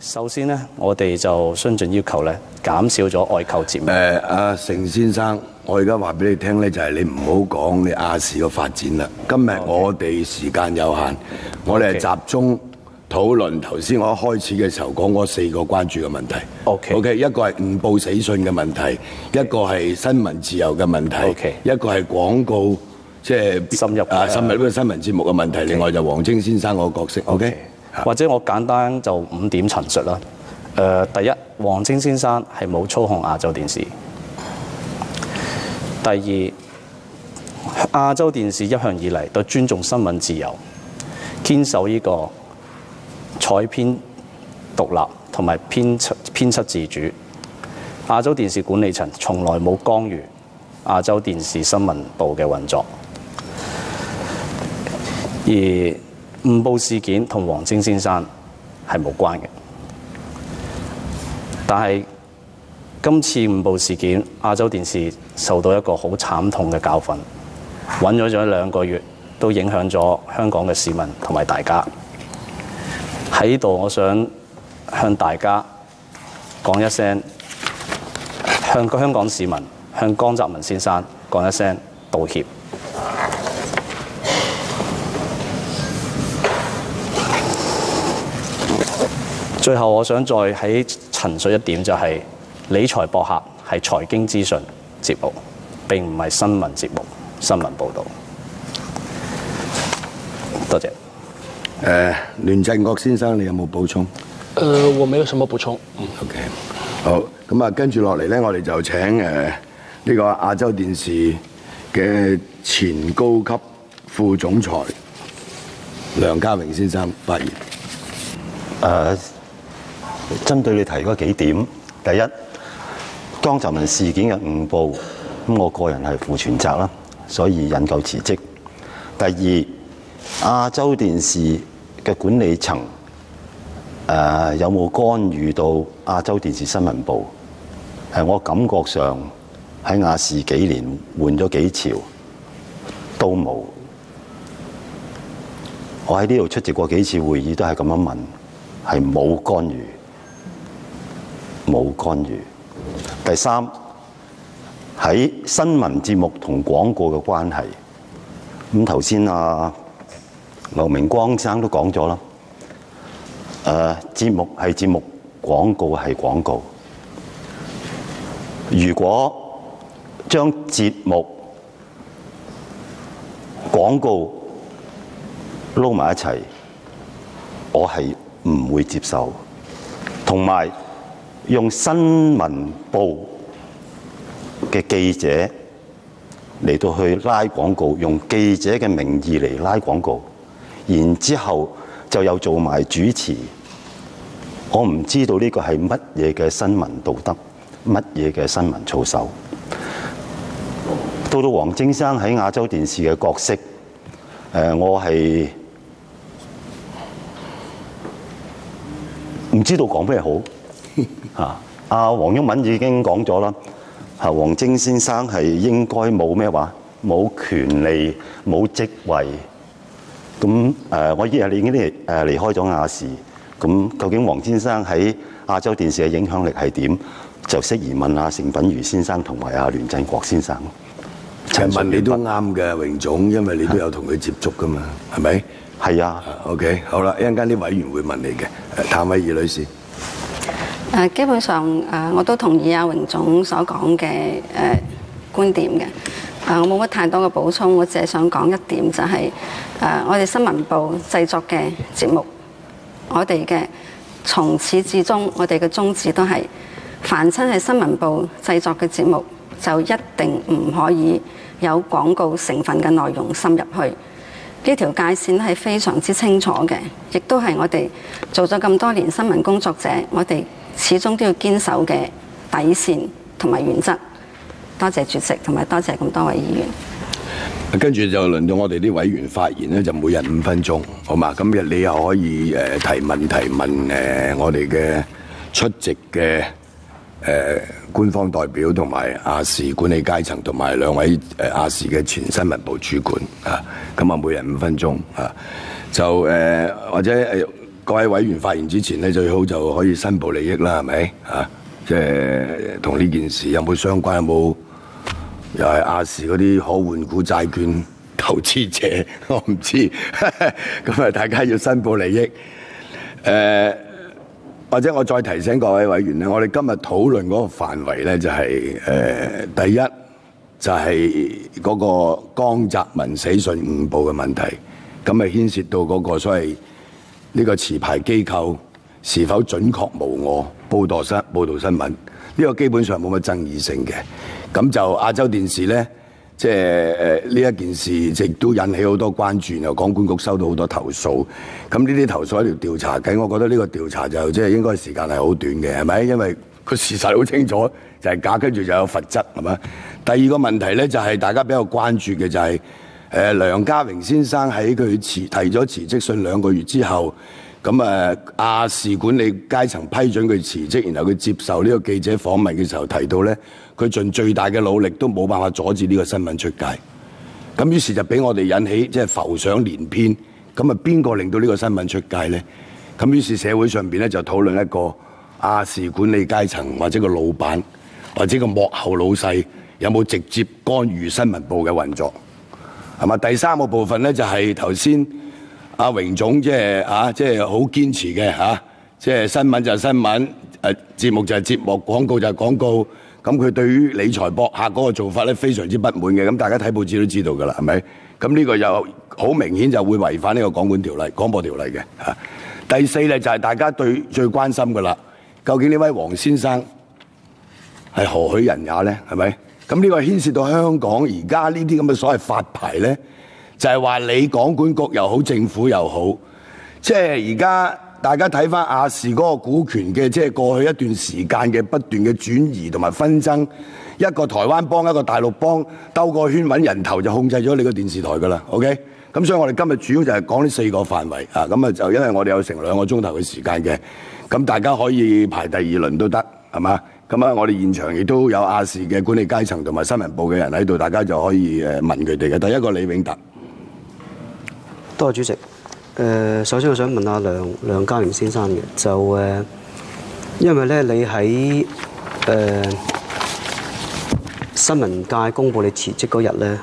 首先呢，我哋就遵循要求咧，減少咗外購節目。阿成先生，我而家話俾你聽咧，就係你唔好講你亞視嘅發展啦。今日我哋時間有限，我哋係集中討論頭先我一開始嘅時候講嗰4個關注嘅問題。OK， 一個係誤報死訊嘅問題，一個係新聞自由嘅問題，一個係廣告即係深入呢個新聞節目嘅問題。另外就黃晶先生個角色。OK。或者我簡單就5點陳述啦。第一，黃晶先生係冇操控亞洲電視。第二，亞洲電視一向以嚟都尊重新聞自由，堅守呢個採編獨立同埋編輯自主。亞洲電視管理層從來冇干預亞洲電視新聞部嘅運作，而誤報事件同黃晶先生係無關嘅，但係今次誤報事件，亞洲電視受到一個好慘痛嘅教訓，醞釀咗2個月，都影響咗香港嘅市民同埋大家。喺呢度，我想向大家講一聲，向香港市民、向江澤民先生講一聲道歉。最後，我想再喺陳述一點，就係理財博客係財經資訊節目，並唔係新聞節目、新聞報導。多謝。聯振國先生，你有冇補充？我沒有什麼補充。OK， 好，咁啊，跟住落嚟咧，我哋就請呢個亞洲電視嘅前高級副總裁梁家榮先生發言。針對你提嗰幾點，第一，江澤民事件嘅誤報，咁我個人係負全責啦，所以引咎辭職。第二，亞洲電視嘅管理層有冇干預到亞洲電視新聞部？我感覺上喺亞視幾年換咗幾朝都冇。我喺呢度出席過幾次會議，都係咁樣問，係冇干預。冇干預。第三，喺新聞節目同廣告嘅關係，咁頭先劉明光生都講咗啦。節目係節目，廣告係廣告。如果將節目、廣告撈埋一齊，我係唔會接受。同埋用新聞部嘅記者嚟到去拉廣告，用記者嘅名義嚟拉廣告，然之後就又做埋主持。我唔知道呢個係乜嘢嘅新聞道德，乜嘢嘅新聞操守。到到黃晶生喺亞洲電視嘅角色，我係唔知道講咩好。阿黃毓民已經講咗啦，黃晶先生係應該冇咩話，冇權利、冇職位。咁我依日你已經離開咗亞視，咁究竟黃先生喺亞洲電視嘅影響力係點？就適宜問阿成品如先生同埋阿聯振國先生。其實問你都啱嘅，榮總，因為你都有同佢接觸噶嘛，係咪？係啊。OK， 好啦，一陣間啲委員會問你嘅。譚慧儀女士。基本上我都同意阿榮總所講嘅觀點嘅。我冇乜太多嘅補充，我只係想講一點，就係我哋新聞部製作嘅節目，我哋嘅從始至終，我哋嘅宗旨都係，凡親係新聞部製作嘅節目，就一定唔可以有廣告成分嘅內容滲入去。呢條界線係非常之清楚嘅，亦都係我哋做咗咁多年新聞工作者，我哋始終都要堅守嘅底線同埋原則。多謝主席，同埋多謝咁多位議員。跟住就輪到我哋啲委員發言咧，就每人5分鐘，好嘛？咁日你又可以提問我哋嘅出席嘅官方代表同埋亞視管理階層同埋2位亞視嘅前新聞部主管啊，咁啊每人5分鐘啊，就或者各位委員發言之前咧，最好就可以申報利益啦，係咪啊？即係同呢件事有冇相關？有冇又係亞視嗰啲可換股債券投資者？我唔知。咁啊，大家要申報利益。或者我再提醒各位委員咧，我哋今日討論嗰個範圍咧，就係第一就係嗰個江澤民死訊誤報嘅問題，咁啊牽涉到嗰個所謂呢個持牌機構是否準確無誤報導新聞，呢個基本上冇乜爭議性嘅。咁就亞洲電視咧，即係呢一件事亦都引起好多關注，然後港管局收到好多投訴。咁呢啲投訴喺條調查緊，我覺得呢個調查就即係應該時間係好短嘅，係咪？因為個事實好清楚，就係假，跟住就有罰則，係嘛？第二個問題咧，就係大家比較關注嘅就係梁家榮先生喺佢提咗辭職信2個月之後，咁亞視管理階層批准佢辭職，然後佢接受呢個記者訪問嘅時候提到咧，佢盡最大嘅努力都冇辦法阻止呢個新聞出街。咁於是就俾我哋引起即係浮想聯翩。咁啊，邊個令到呢個新聞出街咧？咁於是社會上邊咧就討論一個亞視管理階層或者個老闆或者個幕後老細有冇直接干預新聞部嘅運作，係嘛？第三個部分咧就係頭先阿榮總即係好堅持嘅即係新聞就係新聞，節目就係節目，廣告就係廣告。咁佢對於理財博客嗰個做法咧非常之不滿嘅。咁大家睇報紙都知道㗎啦，係咪？咁呢個又好明顯就會違反呢個廣播條例嘅嚇。第四咧就係大家最關心㗎啦，究竟呢位黃先生係何許人也咧？係咪？咁呢個牽涉到香港而家呢啲咁嘅所謂發牌咧，就係話你港管局又好，政府又好，即係而家大家睇翻亞視嗰個股權嘅，即係過去一段時間嘅不斷嘅轉移同埋紛爭。一個台灣幫，一個大陸幫，兜個圈揾人頭就控制咗你個電視台㗎啦。OK， 咁所以我哋今日主要就係講呢4個範圍啊。咁啊就因為我哋有成2個鐘頭嘅時間嘅，咁大家可以排第2輪都得，係嘛？咁啊，我哋現場亦都有亞視嘅管理階層同埋新聞部嘅人喺度，大家就可以問佢哋嘅。第一個李永達，多謝主席。首先我想問下梁家榮先生嘅，就因為咧你喺新聞界公佈你辭職嗰日咧，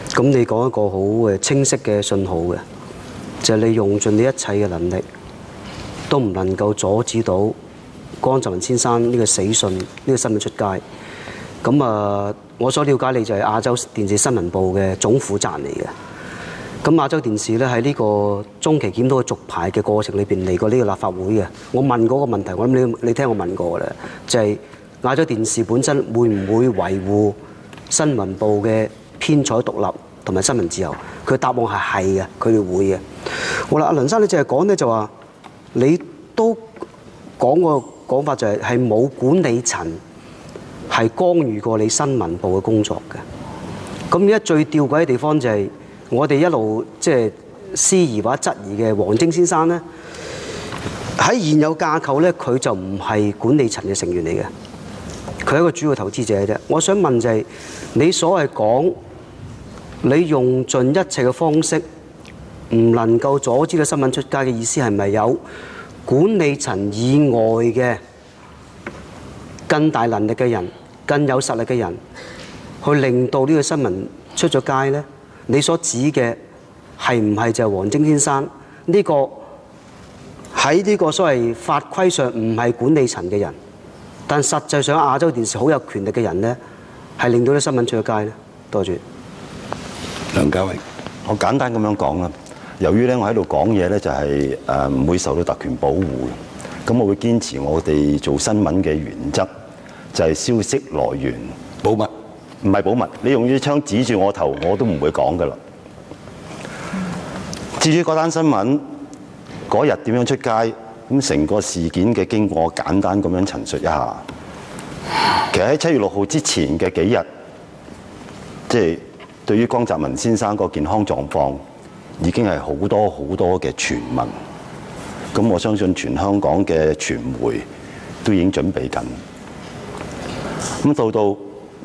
咁你講一個好清晰嘅信號嘅，就係你用盡你一切嘅能力，都唔能夠阻止到江澤民先生呢個死訊呢個新聞出街。咁我所了解你就係亞洲電視新聞部嘅總負責人嚟嘅。咁亞洲電視咧喺呢個中期檢討嘅續牌嘅過程裏邊嚟過呢個立法會嘅。我問嗰個問題，我諗你聽我問過㗎啦，就係亞洲電視本身會唔會維護新聞部嘅編採獨立同埋新聞自由？佢答案係嘅，佢哋會嘅。好啦，阿梁生你淨係講咧就話，你都講個講法就係冇管理層係干預過你新聞部嘅工作嘅。咁而家最吊詭嘅地方就係我哋一路即係思疑或者質疑嘅黃晶先生咧，喺現有架構咧，佢就唔係管理層嘅成員嚟嘅。佢係一個主要投資者啫。我想問就係，你所謂講你用盡一切嘅方式，唔能夠阻止個新聞出街嘅意思係咪有管理層以外嘅更大能力嘅人、更有實力嘅人，去令到呢個新聞出咗街呢？你所指嘅係唔係就係黃晶先生呢個喺呢個所謂法規上唔係管理層嘅人？但實際上亞洲電視好有權力嘅人呢，係令到啲新聞出咗街呢。多謝。梁家榮，我簡單咁樣講啦。由於咧我喺度講嘢咧就係唔會受到特權保護嘅，咁我會堅持我哋做新聞嘅原則，就係消息來源保密，唔係保密。你用支槍指住我頭，我都唔會講噶啦。至於嗰單新聞嗰日點樣出街？咁成個事件嘅經過，我簡單咁樣陳述一下。其實喺7月6號之前嘅幾日，即係對於江澤民先生個健康狀況，已經係好多嘅傳聞。咁我相信全香港嘅傳媒都已經準備緊。咁到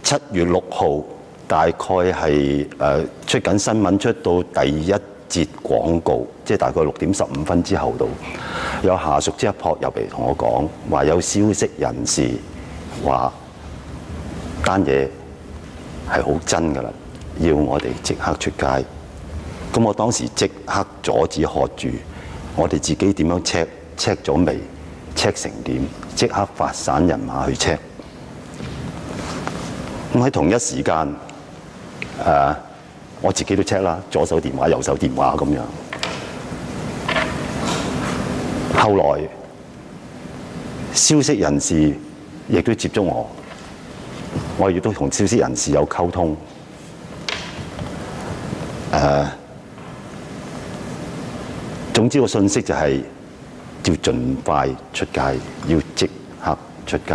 7月6號，大概係出緊新聞，出到第一節廣告，即係大概6點15分之後到。有下屬即刻撲入嚟同我講，話有消息人士話單嘢係好真㗎啦，要我哋即刻出街。咁我當時即刻阻止喝住，我哋自己點樣 check 咗未 check 成點，即刻發散人馬去 check。咁喺同一時間，我自己都 check 啦，左手電話右手電話咁樣。後來消息人士亦都接觸我，我亦都同消息人士有溝通。總之個信息就係要盡快出街，要即刻出街。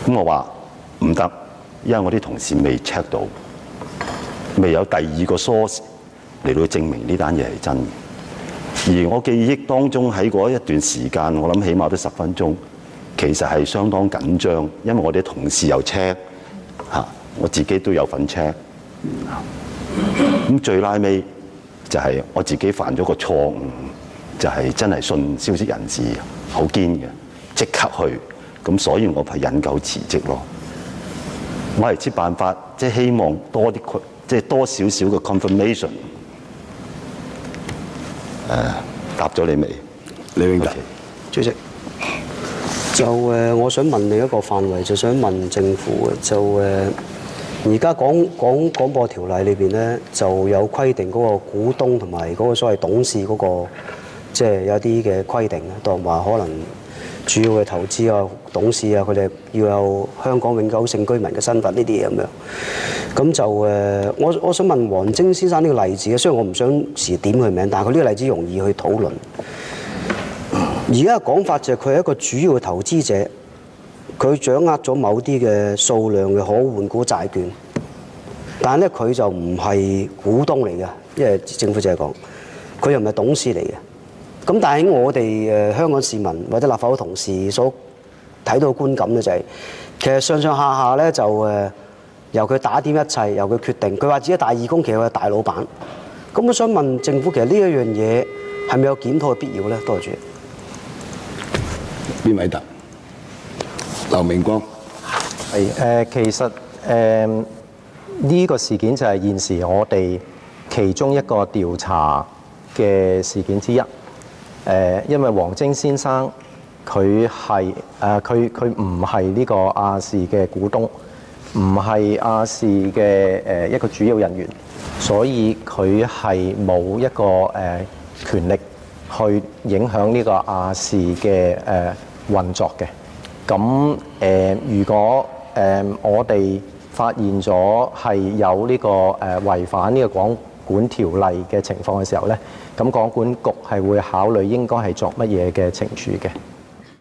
咁我話唔得，因為我啲同事未 check 到，未有第二個 source 嚟到證明呢單嘢係真嘅。而我記憶當中喺嗰一段時間，我諗起碼都10分鐘，其實係相當緊張，因為我哋同事又 check 嚇，我自己都有份 check。咁最拉尾就係我自己犯咗個錯誤，就係真係信消息人士好堅嘅，即刻去，咁所以我係引咎辭職咯。我係設辦法，即係希望多啲，即係多少少嘅 confirmation。答咗你未？李永達，主席，就我想問另一個範圍，就想問政府嘅，就而家講廣播條例裏邊咧，就有規定嗰個股東同埋嗰個所謂董事嗰個，即係有啲嘅規定咧，當話可能主要嘅投資啊、董事啊，佢哋要有香港永久性居民嘅身份呢啲嘢咁樣。咁就我想問黃晶先生呢個例子咧，雖然我唔想時點佢名，但係佢呢個例子容易去討論。而家嘅講法就係佢係一個主要嘅投資者，佢掌握咗某啲嘅數量嘅可換股債券，但係咧佢就唔係股東嚟嘅，因為政府就係講佢又唔係董事嚟嘅。咁但係喺我哋香港市民或者立法會同事所睇到嘅觀感咧，就係其實上上下下咧就由佢打點一切，由佢決定。佢話自己大義工，其實佢係大老闆。咁我想問政府，其實呢一樣嘢係咪有檢討嘅必要咧？多謝主席。邊位答？劉明光。係其實呢個事件就係現時我哋其中一個調查嘅事件之一。因為黃晶先生佢係佢唔係呢個亞視嘅股東，唔係亞視嘅一個主要人員，所以佢係冇一個權力去影響呢個亞視嘅運作嘅。咁如果我哋發現咗係有呢個違反呢個廣管條例嘅情況嘅時候咧，咁廣管局係會考慮應該係作乜嘢嘅懲處嘅。